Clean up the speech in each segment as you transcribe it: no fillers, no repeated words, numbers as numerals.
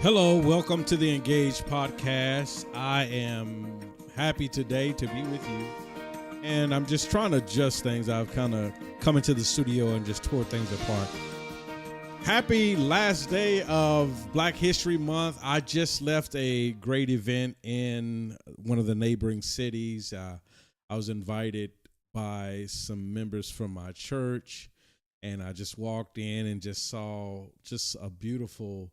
Hello, welcome to the Engage podcast. I am happy today to be with you. And I'm just trying to adjust things. I've kind of come into the studio and just tore things apart. Happy last day of Black History Month. I just left a great event in one of the neighboring cities. I was invited by some members from my church, and I just walked in and just saw just a beautiful,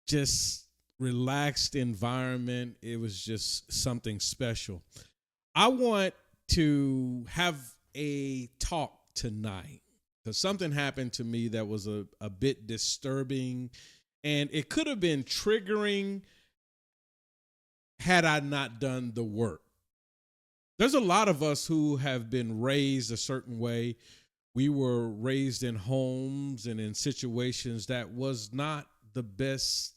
just relaxed environment. It was just something special. I want to have a talk tonight because something happened to me that was a bit disturbing, and it could have been triggering had I not done the work. There's a lot of us who have been raised a certain way. We were raised in homes and in situations that was not the best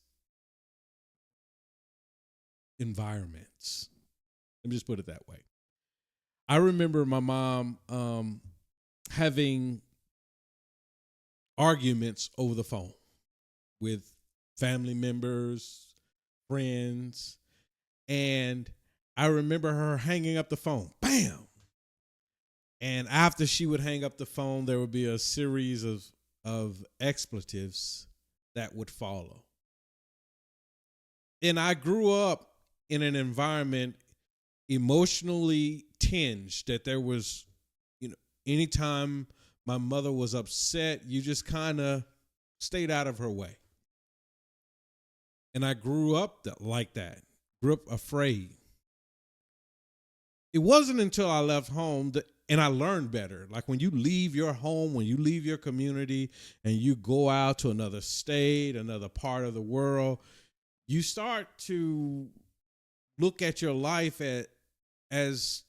environments. Let me just put it that way. I remember my mom having arguments over the phone with family members, friends, and I remember her hanging up the phone. Bam! And after she would hang up the phone, there would be a series of expletives that would follow. And I grew up in an environment emotionally tinged that there was, anytime my mother was upset, you just kind of stayed out of her way. And I grew up like that, grew up afraid. It wasn't until I left home and I learned better. Like when you leave your home, when you leave your community and you go out to another state, another part of the world, you start to look at your life as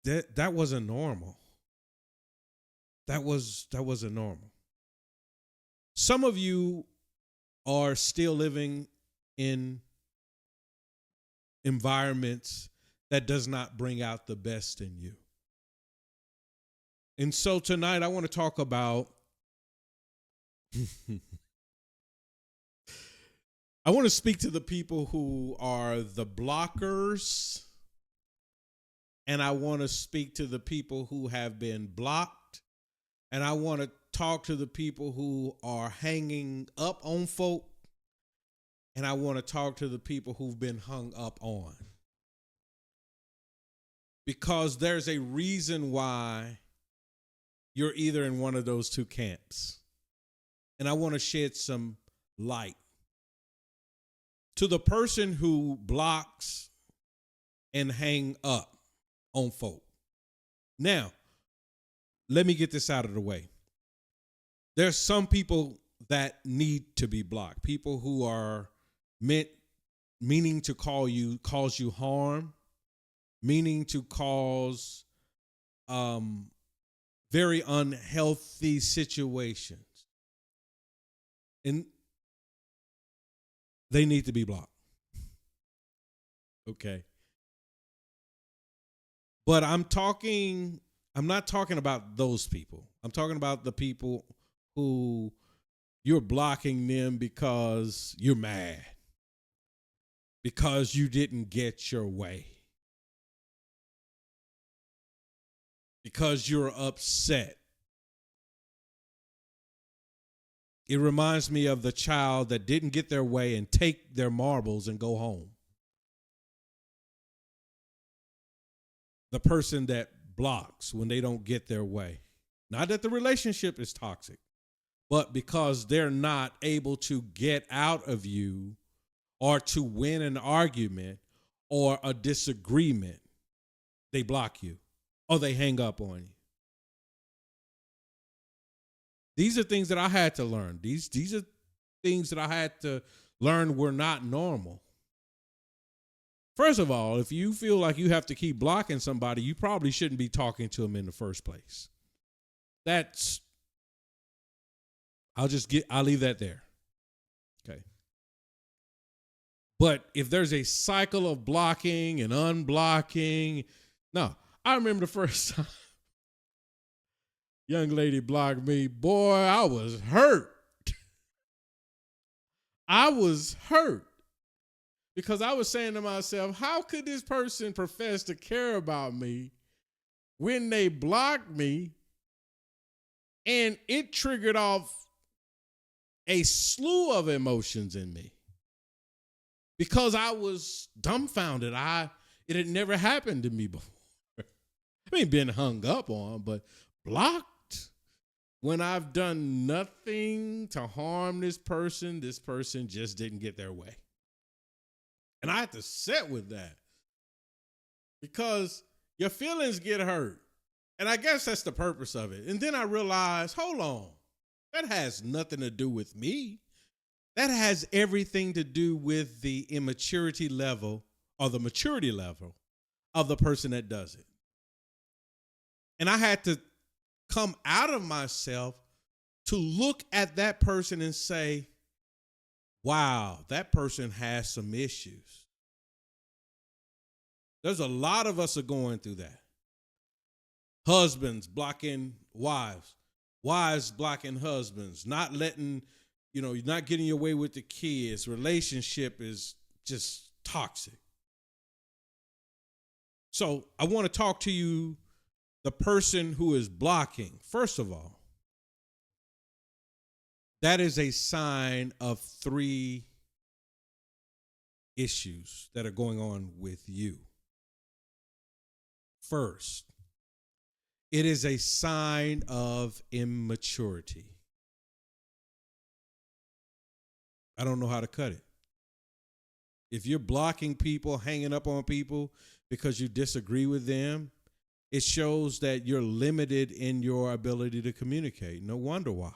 that wasn't normal. That wasn't normal. Some of you are still living in environments that does not bring out the best in you. And so tonight I want to talk about I want to speak to the people who are the blockers, and I want to speak to the people who have been blocked, and I want to talk to the people who are hanging up on folk, and I want to talk to the people who've been hung up on. Because there's a reason why you're either in one of those two camps. And I want to shed some light. To the person who blocks and hang up on folk. Now, let me get this out of the way. There's some people that need to be blocked. People who are meaning to cause you harm, meaning to cause very unhealthy situations. And they need to be blocked. Okay. But I'm not talking about those people. I'm talking about the people who you're blocking them because you're mad, because you didn't get your way, because you're upset. It reminds me of the child that didn't get their way and take their marbles and go home. The person that blocks when they don't get their way. Not that the relationship is toxic, but because they're not able to get out of you or to win an argument or a disagreement, they block you or they hang up on you. These are things that I had to learn. These are things that I had to learn were not normal. First of all, if you feel like you have to keep blocking somebody, you probably shouldn't be talking to them in the first place. I'll leave that there. Okay. But if there's a cycle of blocking and unblocking, no. I remember the first time young lady blocked me. Boy, I was hurt. I was hurt because I was saying to myself, how could this person profess to care about me when they blocked me? And it triggered off a slew of emotions in me because I was dumbfounded. It had never happened to me before. I mean, been hung up on, but blocked when I've done nothing to harm this person just didn't get their way. And I had to sit with that because your feelings get hurt. And I guess that's the purpose of it. And then I realized, hold on, that has nothing to do with me. That has everything to do with the immaturity level or the maturity level of the person that does it. And I had to come out of myself to look at that person and say, wow, that person has some issues. There's a lot of us are going through that. Husbands blocking wives, wives blocking husbands, not letting, you're not getting your way with the kids. Relationship is just toxic. So I want to talk to you, the person who is blocking. First of all, that is a sign of 3 issues that are going on with you. First, it is a sign of immaturity. I don't know how to cut it. If you're blocking people, hanging up on people because you disagree with them, it shows that you're limited in your ability to communicate. No wonder why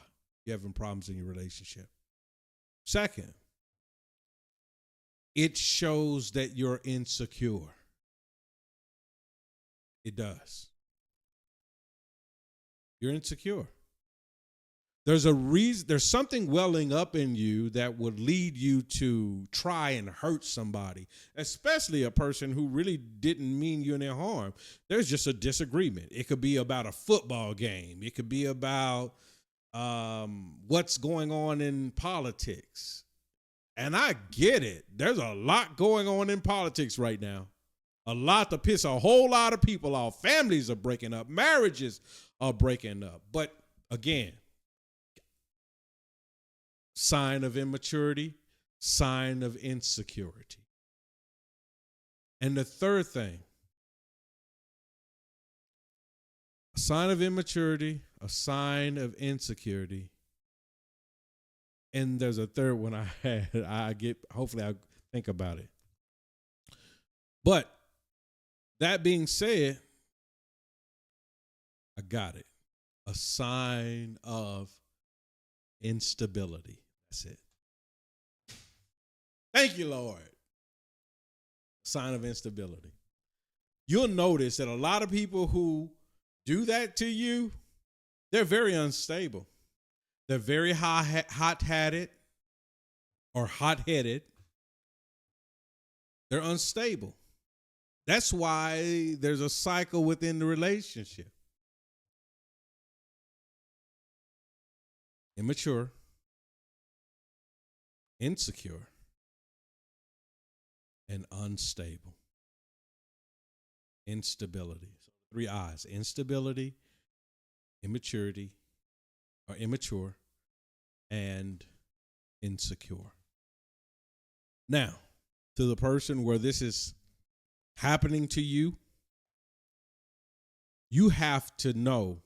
you're having problems in your relationship. Second, it shows that you're insecure. It does. You're insecure. There's a reason, there's something welling up in you that would lead you to try and hurt somebody, especially a person who really didn't mean you any harm. There's just a disagreement. It could be about a football game. It could be about what's going on in politics. And I get it. There's a lot going on in politics right now. A lot to piss a whole lot of people off. Families are breaking up. Marriages are breaking up. But again, sign of immaturity, sign of insecurity. And the third thing, a sign of immaturity, a sign of insecurity. And there's a third one I had. Hopefully I'll think about it. But that being said, I got it. A sign of instability. That's it. Thank you, Lord. Sign of instability. You'll notice that a lot of people who do that to you, they're very unstable. They're very hot-headed or hot-headed. They're unstable. That's why there's a cycle within the relationship. Immature, insecure, and unstable. Instability. So 3 I's: instability, immaturity, or immature, and insecure. Now, to the person where this is happening to you, you have to know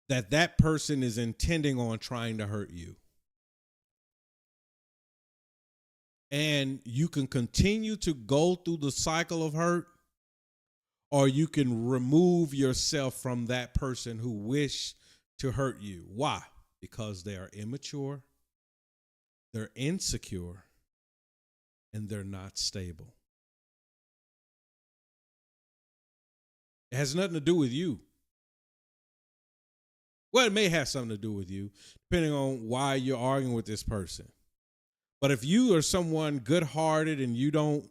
that that person is intending on trying to hurt you. And you can continue to go through the cycle of hurt, or you can remove yourself from that person who wish to hurt you. Why? Because they are immature, they're insecure, and they're not stable. It has nothing to do with you. Well, it may have something to do with you, depending on why you're arguing with this person. But if you are someone good-hearted and you don't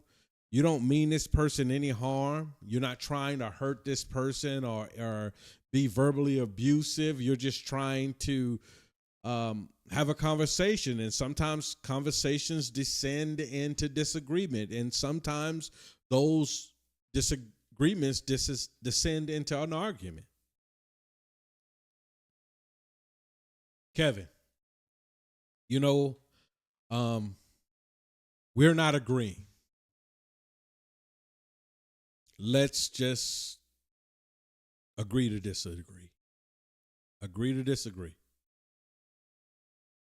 mean this person any harm, you're not trying to hurt this person or be verbally abusive, you're just trying to have a conversation, and sometimes conversations descend into disagreement, and sometimes those disagreements descend into an argument. Kevin, we're not agreeing. Let's just agree to disagree. Agree to disagree.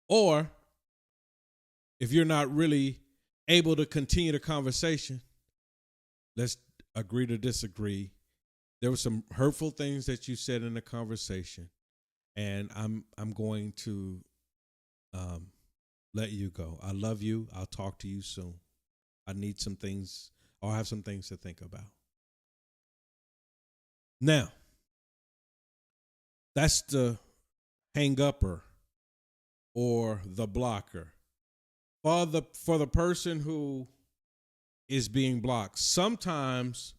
Or if you're not really able to continue the conversation, let's agree to disagree. There were some hurtful things that you said in the conversation, and I'm going to let you go. I love you. I'll talk to you soon. I need some things. I'll have some things to think about. Now, that's the hang-upper or the blocker. For the person who is being blocked, sometimes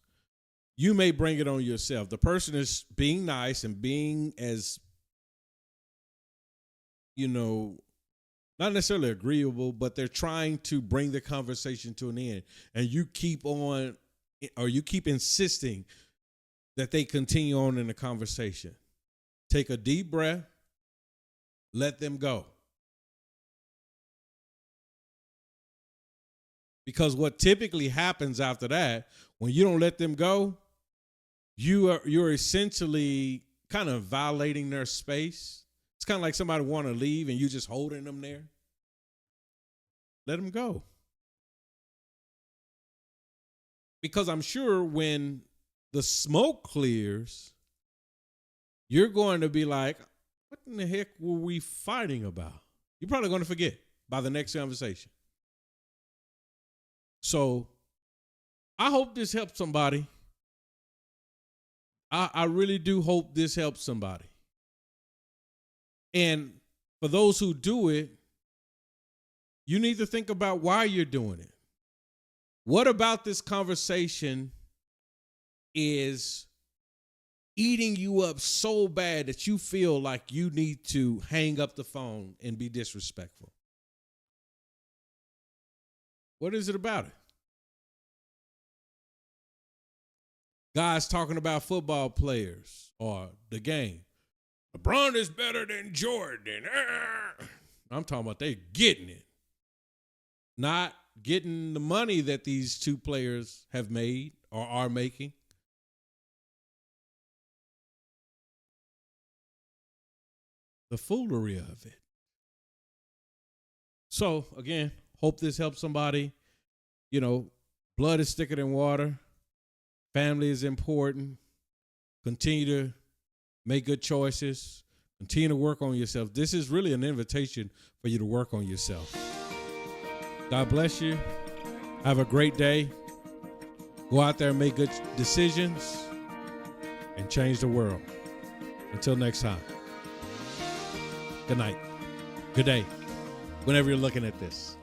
you may bring it on yourself. The person is being nice and being as, not necessarily agreeable, but they're trying to bring the conversation to an end. And you keep insisting that they continue on in the conversation. Take a deep breath. Let them go. Because what typically happens after that, when you don't let them go, you're essentially kind of violating their space. It's kind of like somebody want to leave and you just holding them there. Let them go. Because I'm sure when the smoke clears, you're going to be like, what in the heck were we fighting about? You're probably going to forget by the next conversation. So I hope this helps somebody. I really do hope this helps somebody. And for those who do it, you need to think about why you're doing it. What about this conversation is eating you up so bad that you feel like you need to hang up the phone and be disrespectful? What is it about it? Guys talking about football players or the game. LeBron is better than Jordan. I'm talking about they getting it. Not getting the money that these two players have made or are making. The foolery of it. So, again, hope this helps somebody. Blood is thicker than water. Family is important. Continue to make good choices. Continue to work on yourself. This is really an invitation for you to work on yourself. God bless you. Have a great day. Go out there and make good decisions and change the world. Until next time. Good night. Good day. Whenever you're looking at this.